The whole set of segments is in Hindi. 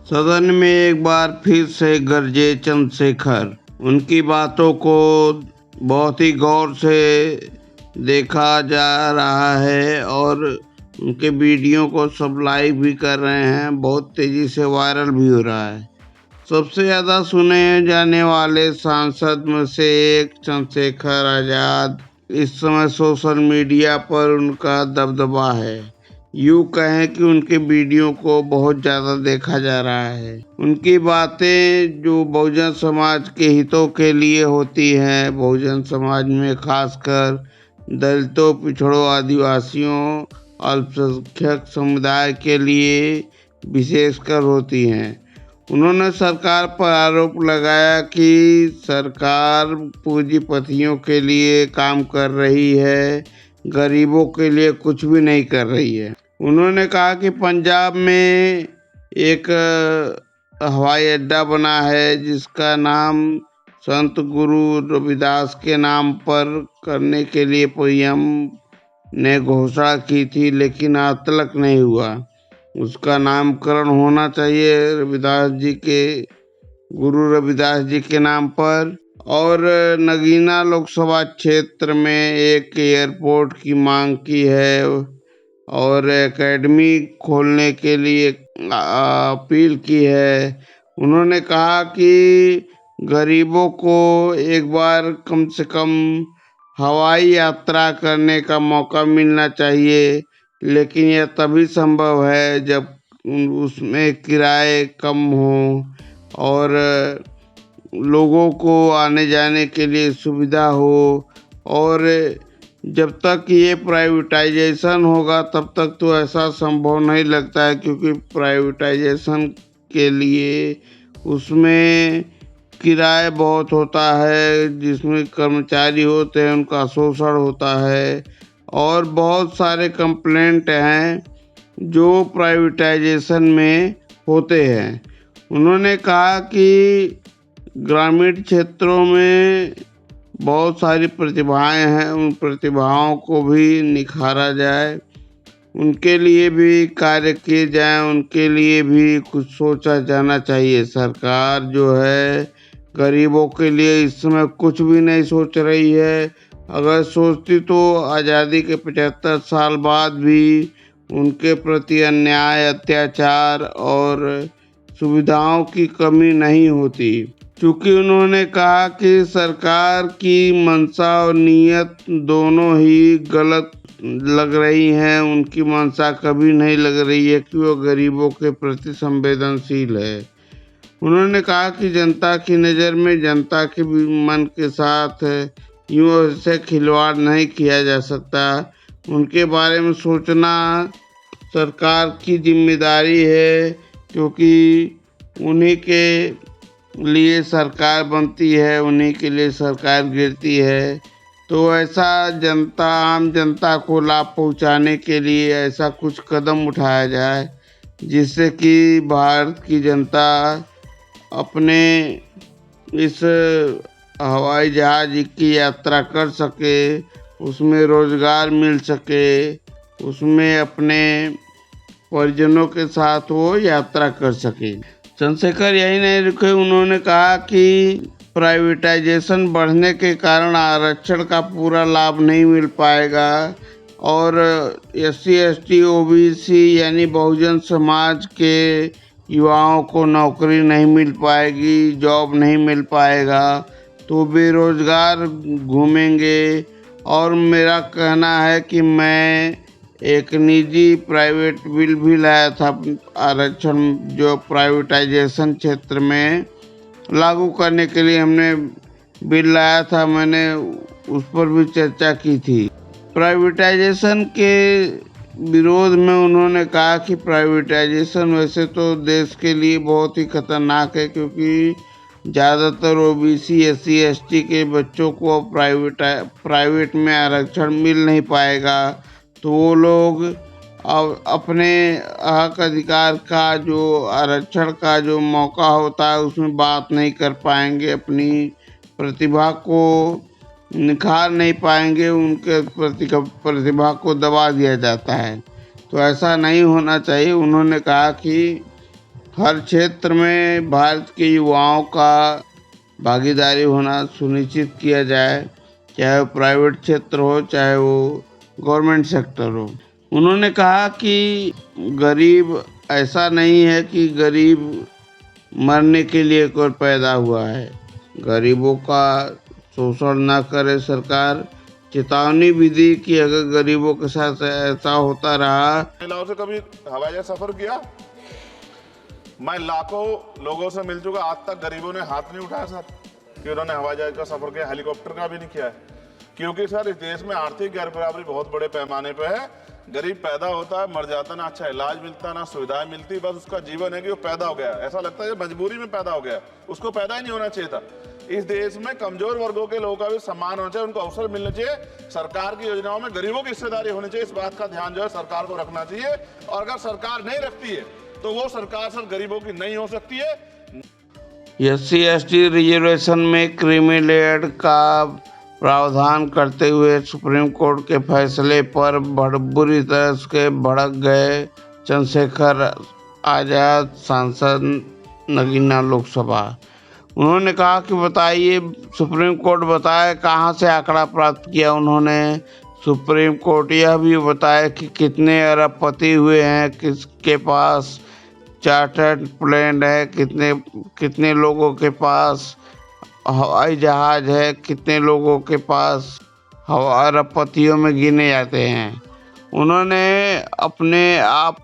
सदन में एक बार फिर से गरजे चंद्रशेखर। उनकी बातों को बहुत ही गौर से देखा जा रहा है और उनके वीडियो को सब लाइव भी कर रहे हैं, बहुत तेजी से वायरल भी हो रहा है। सबसे ज्यादा सुने जाने वाले सांसद में से एक चंद्रशेखर आजाद। इस समय सोशल मीडिया पर उनका दबदबा है। यूं कहें कि उनके वीडियो को बहुत ज्यादा देखा जा रहा है। उनकी बातें जो बहुजन समाज के हितों के लिए होती हैं, बहुजन समाज में खासकर दलितों, पिछड़ों, आदिवासियों, अल्पसंख्यक समुदाय के लिए विशेषकर होती हैं। उन्होंने सरकार पर आरोप लगाया कि सरकार पूंजीपतियों के लिए काम कर रही है, गरीबों के लिए कुछ भी नहीं कर रही है। उन्होंने कहा कि पंजाब में एक हवाई अड्डा बना है जिसका नाम संत गुरु रविदास के नाम पर करने के लिए पीएम ने घोषणा की थी, लेकिन आज तक नहीं हुआ। उसका नामकरण होना चाहिए रविदास जी के, गुरु रविदास जी के नाम पर। और नगीना लोकसभा क्षेत्र में एक एयरपोर्ट की मांग की है और एकेडमी खोलने के लिए अपील की है। उन्होंने कहा कि गरीबों को एक बार कम से कम हवाई यात्रा करने का मौका मिलना चाहिए, लेकिन यह तभी संभव है जब उसमें किराए कम हो और लोगों को आने जाने के लिए सुविधा हो। और जब तक ये प्राइवेटाइजेशन होगा तब तक तो ऐसा संभव नहीं लगता है, क्योंकि प्राइवेटाइजेशन के लिए उसमें किराए बहुत होता है, जिसमें कर्मचारी होते हैं उनका शोषण होता है और बहुत सारे कंप्लेंट हैं जो प्राइवेटाइजेशन में होते हैं। उन्होंने कहा कि ग्रामीण क्षेत्रों में बहुत सारी प्रतिभाएं हैं, उन प्रतिभाओं को भी निखारा जाए, उनके लिए भी कार्य किए जाएं, उनके लिए भी कुछ सोचा जाना चाहिए। सरकार जो है गरीबों के लिए इस समय कुछ भी नहीं सोच रही है। अगर सोचती तो आज़ादी के 75 साल बाद भी उनके प्रति अन्याय, अत्याचार और सुविधाओं की कमी नहीं होती। क्योंकि उन्होंने कहा कि सरकार की मंशा और नीयत दोनों ही गलत लग रही हैं। उनकी मंशा कभी नहीं लग रही है कि वो गरीबों के प्रति संवेदनशील है। उन्होंने कहा कि जनता की नज़र में जनता के मन के साथ यूँ ऐसे खिलवाड़ नहीं किया जा सकता। उनके बारे में सोचना सरकार की जिम्मेदारी है, क्योंकि उन्हीं के लिए सरकार बनती है, उन्हीं के लिए सरकार गिरती है। तो ऐसा आम जनता को लाभ पहुंचाने के लिए ऐसा कुछ कदम उठाया जाए जिससे कि भारत की जनता अपने इस हवाई जहाज की यात्रा कर सके, उसमें रोजगार मिल सके, उसमें अपने परिजनों के साथ वो यात्रा कर सके। चंद्रशेखर यही नहीं रुके, उन्होंने कहा कि प्राइवेटाइजेशन बढ़ने के कारण आरक्षण का पूरा लाभ नहीं मिल पाएगा और SC ST OBC यानी बहुजन समाज के युवाओं को नौकरी नहीं मिल पाएगी, जॉब नहीं मिल पाएगा, तो बेरोजगार घूमेंगे। और मेरा कहना है कि मैं एक निजी प्राइवेट बिल भी लाया था, आरक्षण जो प्राइवेटाइजेशन क्षेत्र में लागू करने के लिए हमने बिल लाया था, मैंने उस पर भी चर्चा की थी। प्राइवेटाइजेशन के विरोध में उन्होंने कहा कि प्राइवेटाइजेशन वैसे तो देश के लिए बहुत ही खतरनाक है, क्योंकि ज़्यादातर OBC SC ST के बच्चों को प्राइवेट में आरक्षण मिल नहीं पाएगा, तो वो लोग अपने हक अधिकार का जो आरक्षण का जो मौका होता है उसमें बात नहीं कर पाएंगे, अपनी प्रतिभा को निखार नहीं पाएंगे, उनके प्रतिभा को दबा दिया जाता है। तो ऐसा नहीं होना चाहिए। उन्होंने कहा कि हर क्षेत्र में भारत के युवाओं का भागीदारी होना सुनिश्चित किया जाए, चाहे वो प्राइवेट क्षेत्र हो चाहे वो गवर्नमेंट सेक्टर हो। उन्होंने कहा कि गरीब ऐसा नहीं है कि गरीब मरने के लिए कोई पैदा हुआ है। गरीबों का शोषण न करे सरकार। चेतावनी भी दी कि अगर गरीबों के साथ ऐसा होता रहा। महिलाओं से कभी हवाई जहाज सफर किया? मैं लाखों लोगों से मिल चुका, आज तक गरीबों ने हाथ नहीं उठाया सर कि उन्होंने हवाई जहाज का सफर किया, हेलीकॉप्टर का भी नहीं किया है। क्योंकि सर इस देश में आर्थिक गैर बराबरी बहुत बड़े पैमाने पे है। गरीब पैदा होता है, मर जाता, ना अच्छा इलाज मिलता, ना सुविधाएं मिलती, बस उसका जीवन है कि वो पैदा हो गया, ऐसा लगता है मजबूरी में पैदा हो गया, उसको पैदा ही नहीं होना चाहिए था। इस देश में कमजोर वर्गों के लोगों का भी सम्मान होना चाहिए, उनको अवसर मिलना चाहिए। सरकार की योजनाओं में गरीबों की हिस्सेदारी होनी चाहिए, इस बात का ध्यान जो है सरकार को रखना चाहिए। और अगर सरकार नहीं रखती है तो वो सरकार सर गरीबों की नहीं हो सकती है। SC/ST रिजर्वेशन में क्रीमी लेयर का प्रावधान करते हुए सुप्रीम कोर्ट के फैसले पर बुरी तरह से भड़क गए चंद्रशेखर आजाद, सांसद नगीना लोकसभा। उन्होंने कहा कि बताइए, सुप्रीम कोर्ट बताए कहाँ से आंकड़ा प्राप्त किया उन्होंने। सुप्रीम कोर्ट यह भी बताया कि कितने अरबपति हुए हैं, किसके पास चार्टर्ड प्लेन है, कितने लोगों के पास हवाई जहाज है, कितने लोगों के पास अरबपतियों में गिने जाते हैं। उन्होंने अपने आप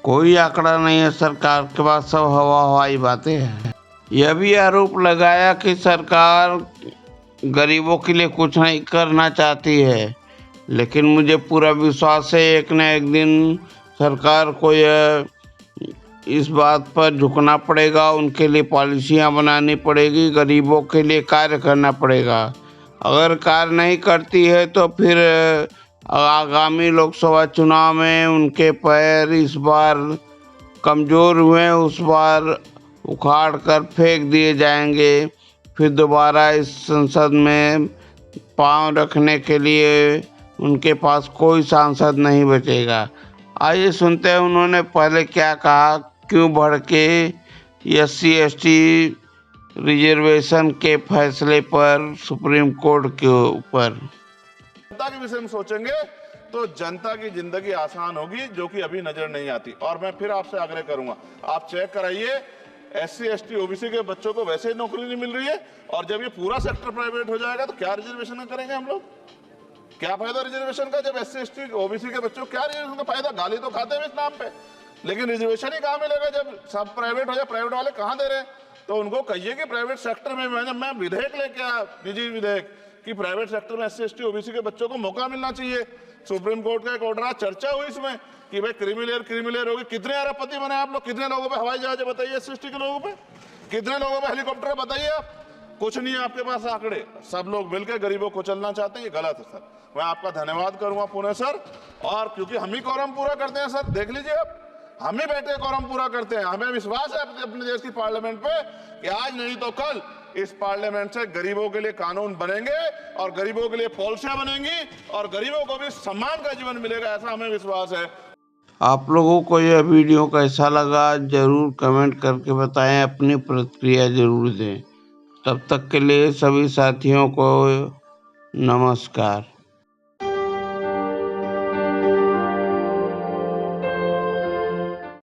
कोई आंकड़ा नहीं है सरकार के पास, सब हवाई बातें हैं। यह भी आरोप लगाया कि सरकार गरीबों के लिए कुछ नहीं करना चाहती है, लेकिन मुझे पूरा विश्वास है एक न एक दिन सरकार को यह इस बात पर झुकना पड़ेगा, उनके लिए पॉलिसियां बनानी पड़ेगी, गरीबों के लिए कार्य करना पड़ेगा। अगर कार्य नहीं करती है तो फिर आगामी लोकसभा चुनाव में उनके पैर इस बार कमज़ोर हुए, उस बार उखाड़ कर फेंक दिए जाएंगे। फिर दोबारा इस संसद में पांव रखने के लिए उनके पास कोई सांसद नहीं बचेगा। आइए सुनते हैं उन्होंने पहले क्या कहा, क्यों भड़के SC/ST रिजर्वेशन के फैसले पर सुप्रीम कोर्ट के ऊपर। जनता के विषय में सोचेंगे तो जनता की जिंदगी आसान होगी, जो कि अभी नजर नहीं आती। और मैं फिर आपसे आग्रह करूंगा, आप चेक कराइए, SC/ST OBC के बच्चों को वैसे ही नौकरी नहीं मिल रही है, और जब ये पूरा सेक्टर प्राइवेट हो जाएगा तो क्या रिजर्वेशन करेंगे हम लोग? क्या फायदा रिजर्वेशन का? जब SC/ST OBC के बच्चों को क्या रिजर्वेशन का फायदा? गाली तो खाते हैं इस नाम पे, लेकिन रिजर्वेशन ही कहाँ मिलेगा जब सब प्राइवेट हो जाए? प्राइवेट वाले कहाँ दे रहे हैं? तो उनको कहिए कि प्राइवेट सेक्टर में मैं विधेयक लेके आया, निजी विधेयक, कि प्राइवेट सेक्टर में SC/ST OBC के बच्चों को मौका मिलना चाहिए। सुप्रीम कोर्ट का एक ऑर्डर, चर्चा हुई इसमें कि भाई क्रीमी लेयर होगी। कितने अरबपति बने आप लोग? कितने लोगों पे हवाई जहाज बताइए? SC/ST के लोगों पे कितने लोगों पे हेलीकॉप्टर बताइए? आप कुछ नहीं है आपके पास आंकड़े। सब लोग मिलकर गरीबों को चलना चाहते हैं, ये गलत है सर। मैं आपका धन्यवाद करूंगा पुणे सर, और क्योंकि हम ही कोरम पूरा करते हैं सर, देख लीजिए आप, हम ही बैठे कोरम पूरा करते हैं। हमें विश्वास है अपने देश की पार्लियामेंट पे कि आज नहीं तो कल इस पार्लियामेंट से गरीबों के लिए कानून बनेंगे और गरीबों के लिए पॉलिसियां बनेंगी और गरीबों को भी सम्मान का जीवन मिलेगा, ऐसा हमें विश्वास है। आप लोगों को यह वीडियो कैसा लगा जरूर कमेंट करके बताएं, अपनी प्रतिक्रिया जरूर दें। तब तक के लिए सभी साथियों को नमस्कार।